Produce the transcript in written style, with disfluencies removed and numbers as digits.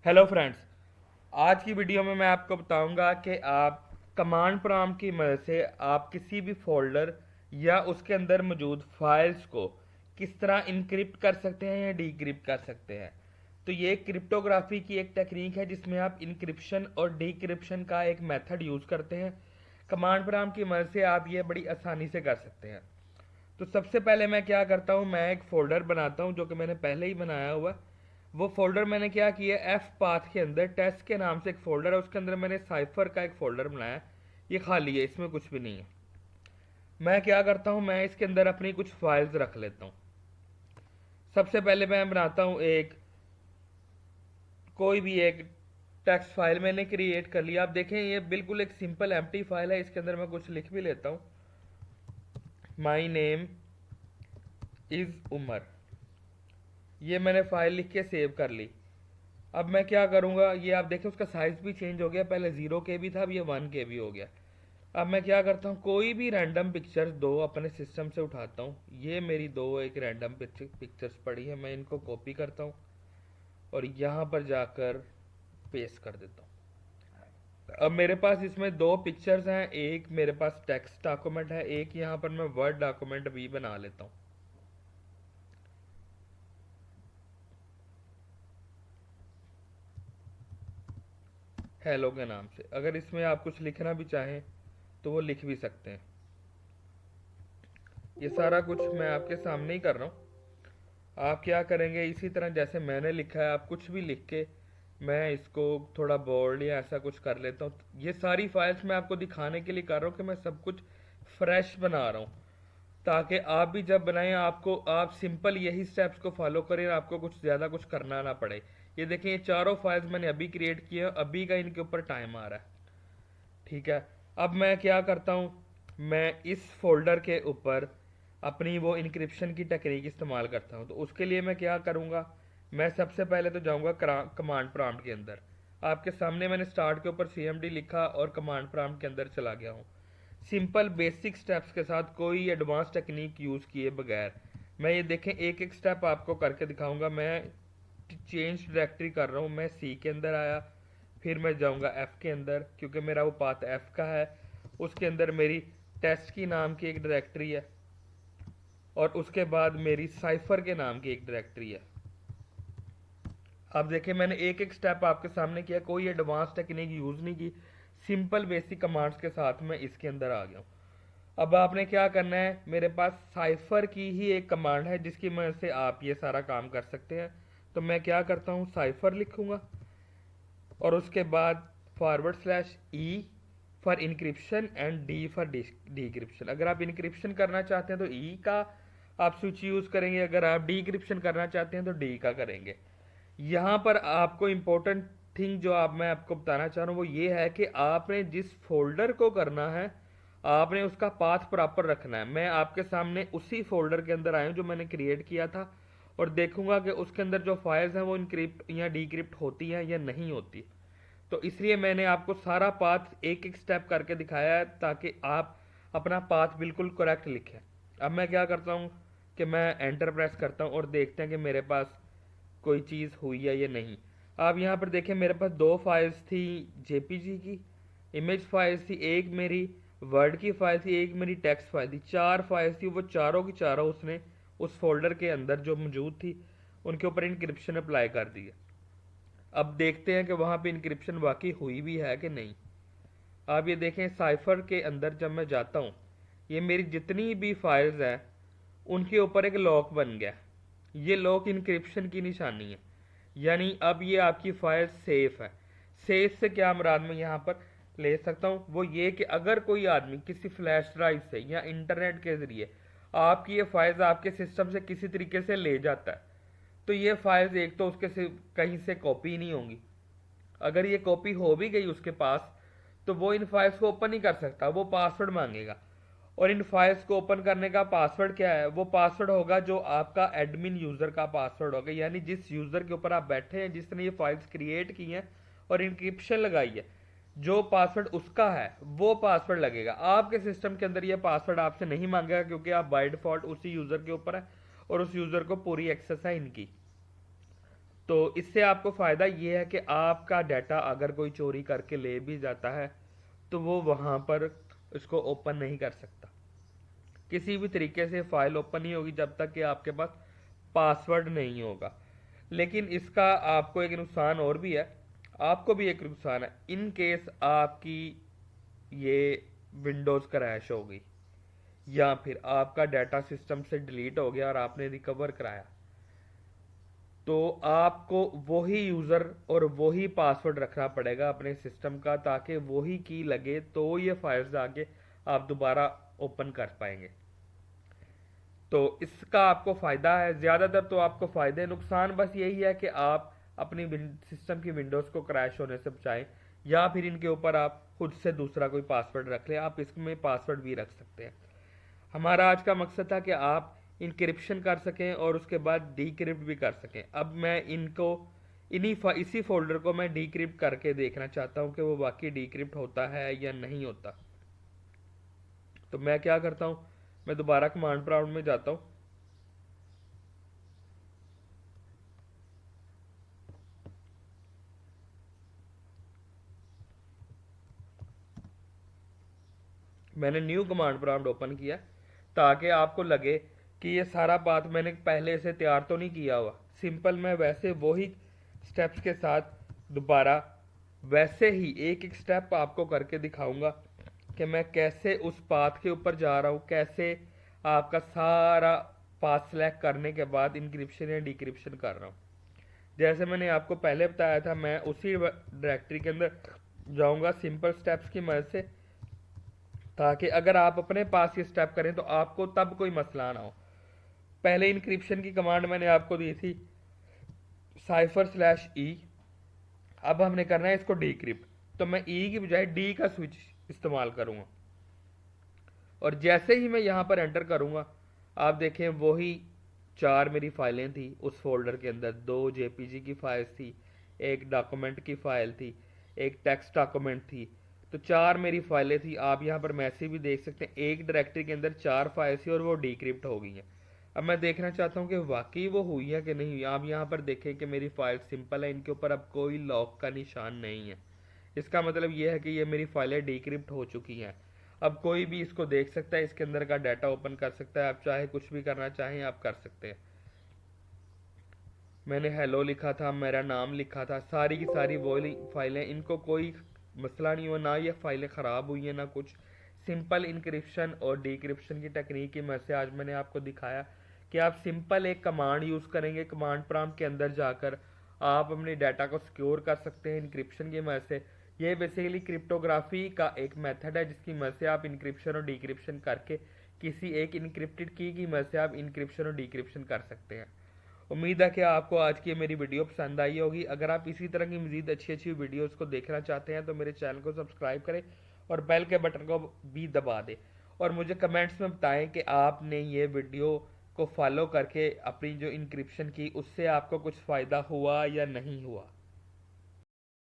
Hello friends. आज की video में मैं आपको बताऊंगा कि आप कमांड प्रॉम्प्ट की मदद से आप किसी भी फोल्डर या उसके अंदर मौजूद फाइल्स को किस तरह इनक्रिप्ट कर सकते हैं या डीक्रिप्ट कर सकते हैं। तो ये क्रिप्टोग्राफी की एक टेक्निक है जिसमें आप इनक्रिप्शन और डीक्रिप्शन का एक मेथड यूज़ करते हैं। कमांड प्रॉम्प्ट की मदद से आप ये बड़ी आसानी से कर सकते हैं। तो सबसे पहले मैं क्या करता हूँ, मैं एक फ़ोल्डर बनाता हूँ जो कि मैंने पहले ही बनाया हुआ है। वो फ़ोल्डर मैंने क्या किया, एफ पाथ के अंदर टेस्ट के नाम से एक फ़ोल्डर है, उसके अंदर मैंने साइफर का एक फ़ोल्डर बनाया है। ये खाली है, इसमें कुछ भी नहीं है। मैं क्या करता हूँ, मैं इसके अंदर अपनी कुछ फाइल्स रख लेता हूँ। सबसे पहले मैं बनाता हूँ कोई भी एक टेक्स्ट फाइल मैंने क्रिएट कर लिया। आप देखें ये बिल्कुल एक सिंपल एम्प्टी फाइल है, इसके अंदर मैं कुछ लिख भी लेता हूँ। माई नेम इज़ उमर, ये मैंने फाइल लिख के सेव कर ली। अब मैं क्या करूँगा, ये आप देखें उसका साइज़ भी चेंज हो गया, पहले 0 KB था, अब ये 1 KB हो गया। अब मैं क्या करता हूँ, कोई भी रैंडम पिक्चर्स दो अपने सिस्टम से उठाता हूँ। ये मेरी दो एक रैंडम पिक्चर्स पड़ी है, मैं इनको कॉपी करता हूँ और यहाँ पर जाकर पेस्ट कर देता हूँ। अब मेरे पास इसमें दो पिक्चर्स हैं, एक मेरे पास टेक्स्ट डॉक्यूमेंट है, एक यहाँ पर मैं वर्ड डॉक्यूमेंट भी बना लेता हूँ हेलो के नाम से। अगर इसमें आप कुछ लिखना भी चाहें तो वो लिख भी सकते हैं। ये सारा कुछ मैं आपके सामने ही कर रहा हूँ। आप क्या करेंगे, इसी तरह जैसे मैंने लिखा है आप कुछ भी लिख के, मैं इसको थोड़ा बोल्ड या ऐसा कुछ कर लेता हूँ। ये सारी फाइल्स मैं आपको दिखाने के लिए कर रहा हूँ कि मैं सब कुछ फ्रेश बना रहा हूँ, ताकि आप भी जब बनाएं आपको आप सिंपल यही स्टेप्स को फॉलो करें, आपको कुछ ज़्यादा कुछ करना ना पड़े। ये देखें, ये चारों फाइल्स मैंने अभी क्रिएट किए हैं, अभी का इनके ऊपर टाइम आ रहा है। ठीक है। अब मैं क्या करता हूँ, मैं इस फोल्डर के ऊपर अपनी वो इनक्रिप्शन की टेक्निक इस्तेमाल करता हूँ। तो उसके लिए मैं क्या करूँगा, मैं सबसे पहले तो जाऊँगा कमांड प्रॉम्प्ट के अंदर। आपके सामने मैंने स्टार्ट के ऊपर CMD लिखा और कमांड प्रॉम्प्ट के अंदर चला गया हूँ। सिंपल बेसिक स्टेप्स के साथ, कोई एडवांस टेक्निक यूज़ किए बगैर मैं ये देखें एक एक स्टेप आपको करके दिखाऊंगा। मैं चेंज डायरेक्टरी कर रहा हूँ, मैं सी के अंदर आया, फिर मैं जाऊँगा एफ़ के अंदर क्योंकि मेरा वो पाथ एफ़ का है। उसके अंदर मेरी टेस्ट की नाम की एक डायरेक्टरी है और उसके बाद मेरी साइफर के नाम की एक डायरेक्टरी है। अब देखिए मैंने एक एक स्टेप आपके सामने किया, कोई एडवांस टेक्निक यूज़ नहीं की, सिंपल बेसिक कमांड्स के साथ मैं इसके अंदर आ गया हूँ। अब आपने क्या करना है, मेरे पास साइफर की ही एक कमांड है जिसकी मदद से आप ये सारा काम कर सकते हैं। तो मैं क्या करता हूँ, साइफर लिखूंगा और उसके बाद /E for encryption and D for decryption. अगर आप इंक्रिप्शन करना चाहते हैं तो ई का आप स्विच यूज़ करेंगे, अगर आप डिक्रिप्शन करना चाहते हैं तो डी का करेंगे। यहाँ पर आपको इम्पोर्टेंट थिंग जो मैं आपको बताना चाह रहा हूँ वो ये है कि आपने जिस फोल्डर को करना है आपने उसका पाथ प्रॉपर रखना है। मैं आपके सामने उसी फोल्डर के अंदर आया हूँ जो मैंने क्रिएट किया था और देखूंगा कि उसके अंदर जो फाइल्स हैं वो इनक्रिप्ट या डिक्रिप्ट होती हैं या नहीं होती। तो इसलिए मैंने आपको सारा पाथ एक एक स्टेप करके दिखाया है ताकि आप अपना पाथ बिल्कुल करेक्ट लिखें। अब मैं क्या करता हूँ कि मैं एंटर प्रेस करता हूँ और देखते हैं कि मेरे पास कोई चीज़ हुई है या नहीं। आप यहाँ पर देखें मेरे पास दो फाइल्स थी, जेपीजी की इमेज फाइल्स थी, एक मेरी वर्ड की फाइल थी, एक मेरी टेक्स्ट फाइल थी। चार फाइल्स थी, वो चारों की चारों उसने उस फोल्डर के अंदर जो मौजूद थी उनके ऊपर इंक्रिप्शन अप्लाई कर दिया। अब देखते हैं कि वहाँ पे इंक्रिप्शन वाकई हुई भी है कि नहीं। आप ये देखें साइफर के अंदर जब मैं जाता हूँ, ये मेरी जितनी भी फाइल्स हैं उनके ऊपर एक लॉक बन गया। ये लॉक इंक्रिप्शन की निशानी है, यानी अब ये आपकी फाइल सेफ है। सेफ से क्या मुराद मैं यहाँ पर ले सकता हूँ, वो ये कि अगर कोई आदमी किसी फ्लैश ड्राइव से या इंटरनेट के ज़रिए आपकी ये फाइल्स आपके सिस्टम से किसी तरीके से ले जाता है तो ये फाइल्स एक तो उसके से कहीं से कॉपी नहीं होंगी। अगर ये कॉपी हो भी गई उसके पास तो वो इन फाइल्स को ओपन नहीं कर सकता, वो पासवर्ड मांगेगा। और इन फाइल्स को ओपन करने का पासवर्ड क्या है, वो पासवर्ड होगा जो आपका एडमिन यूज़र का पासवर्ड होगा, यानी जिस यूज़र के ऊपर आप बैठे हैं, जिसने ये फाइल्स क्रिएट की हैं और इंक्रिप्शन लगाई है, जो पासवर्ड उसका है वो पासवर्ड लगेगा। आपके सिस्टम के अंदर ये पासवर्ड आपसे नहीं मांगेगा क्योंकि आप बाय डिफॉल्ट उसी यूज़र के ऊपर है और उस यूज़र को पूरी एक्सेस है इनकी। तो इससे आपको फ़ायदा ये है कि आपका डाटा अगर कोई चोरी करके ले भी जाता है तो वो वहाँ पर उसको ओपन नहीं कर सकता। किसी भी तरीके से फाइल ओपन नहीं होगी जब तक कि आपके पास पासवर्ड नहीं होगा। लेकिन इसका आपको एक नुकसान और भी है, आपको भी एक नुकसान है। इन केस आपकी ये विंडोज़ क्रैश हो गई या फिर आपका डाटा सिस्टम से डिलीट हो गया और आपने रिकवर कराया, तो आपको वही यूज़र और वही पासवर्ड रखना पड़ेगा अपने सिस्टम का, ताकि वही की लगे तो ये फाइल्स आगे आप दोबारा ओपन कर पाएंगे। तो इसका आपको फ़ायदा है, ज़्यादातर तो आपको फ़ायदे, नुकसान बस यही है कि आप अपनी सिस्टम की विंडोज़ को क्रैश होने से बचाएं, या फिर इनके ऊपर आप खुद से दूसरा कोई पासवर्ड रख लें। आप इसमें पासवर्ड भी रख सकते हैं। हमारा आज का मकसद था कि आप इनक्रिप्शन कर सकें और उसके बाद डीक्रिप्ट भी कर सकें। अब मैं इनको इसी फोल्डर को मैं डीक्रिप्ट करके देखना चाहता हूं कि वो वाकई डीक्रिप्ट होता है या नहीं होता। तो मैं क्या करता हूं, मैं दोबारा कमांड प्रॉम्प्ट में जाता हूं। मैंने न्यू कमांड प्रॉम्प्ट ओपन किया ताकि आपको लगे कि ये सारा बात मैंने पहले से तैयार तो नहीं किया हुआ। सिंपल मैं वैसे वही स्टेप्स के साथ दोबारा वैसे ही एक एक स्टेप आपको करके दिखाऊंगा कि मैं कैसे उस पाथ के ऊपर जा रहा हूँ, कैसे आपका सारा पाथ सेलेक्ट करने के बाद इंक्रिप्शन या डिक्रिप्शन कर रहा हूँ। जैसे मैंने आपको पहले बताया था, मैं उसी डायरेक्टरी के अंदर जाऊंगा सिंपल स्टेप्स की मदद से, ताकि अगर आप अपने पास ये स्टेप करें तो आपको तब कोई मसला ना हो। पहले इंक्रिप्शन की कमांड मैंने आपको दी थी -e। अब हमने करना है इसको डीक्रिप्ट, तो मैं ई की बजाय डी का स्विच इस्तेमाल करूंगा। और जैसे ही मैं यहाँ पर एंटर करूंगा, आप देखें वही 4 मेरी फाइलें थी उस फोल्डर के अंदर। 2 जेपीजी की फाइल्स थी, एक डॉक्यूमेंट की फाइल थी, एक टेक्स्ट डॉक्यूमेंट थी। तो 4 मेरी फाइलें थी। आप यहाँ पर मैसेज भी देख सकते हैं, एक डायरेक्टरी के अंदर 4 फाइल्स थी और वो डीक्रिप्ट हो गई हैं। अब मैं देखना चाहता हूँ कि वाकई वो हुई है कि नहीं हुई। आप यहाँ पर देखें कि मेरी फाइल सिंपल है, इनके ऊपर अब कोई लॉक का निशान नहीं है। इसका मतलब ये है कि ये मेरी फाइलें डिक्रिप्ट हो चुकी हैं। अब कोई भी इसको देख सकता है, इसके अंदर का डाटा ओपन कर सकता है। आप चाहे कुछ भी करना चाहें आप कर सकते हैं। मैंने हेलो लिखा था, मेरा नाम लिखा था, सारी की सारी वो फाइलें, इनको कोई मसला नहीं हुआ, ना ये फाइलें ख़राब हुई हैं ना कुछ। सिंपल इंक्रिप्शन और डिक्रिप्शन की टेक्निक की मदद से आज मैंने आपको दिखाया कि आप सिंपल एक कमांड यूज़ करेंगे, कमांड प्रॉम्प्ट के अंदर जाकर आप अपने डाटा को सिक्योर कर सकते हैं इंक्रिप्शन की मदद से। ये बेसिकली क्रिप्टोग्राफी का एक मेथड है जिसकी मदद से आप इंक्रिप्शन और डिक्रिप्शन करके किसी एक इनक्रिप्टेड की मदद से आप इंक्रिप्शन और डिक्रिप्शन कर सकते हैं। उम्मीद है कि आपको आज की मेरी वीडियो पसंद आई होगी। अगर आप इसी तरह की मज़ीद अच्छी अच्छी वीडियोस को देखना चाहते हैं तो मेरे चैनल को सब्सक्राइब करें और बेल के बटन को भी दबा दें, और मुझे कमेंट्स में बताएं कि आपने ये वीडियो को फॉलो करके अपनी जो इंक्रिप्शन की उससे आपको कुछ फ़ायदा हुआ या नहीं हुआ।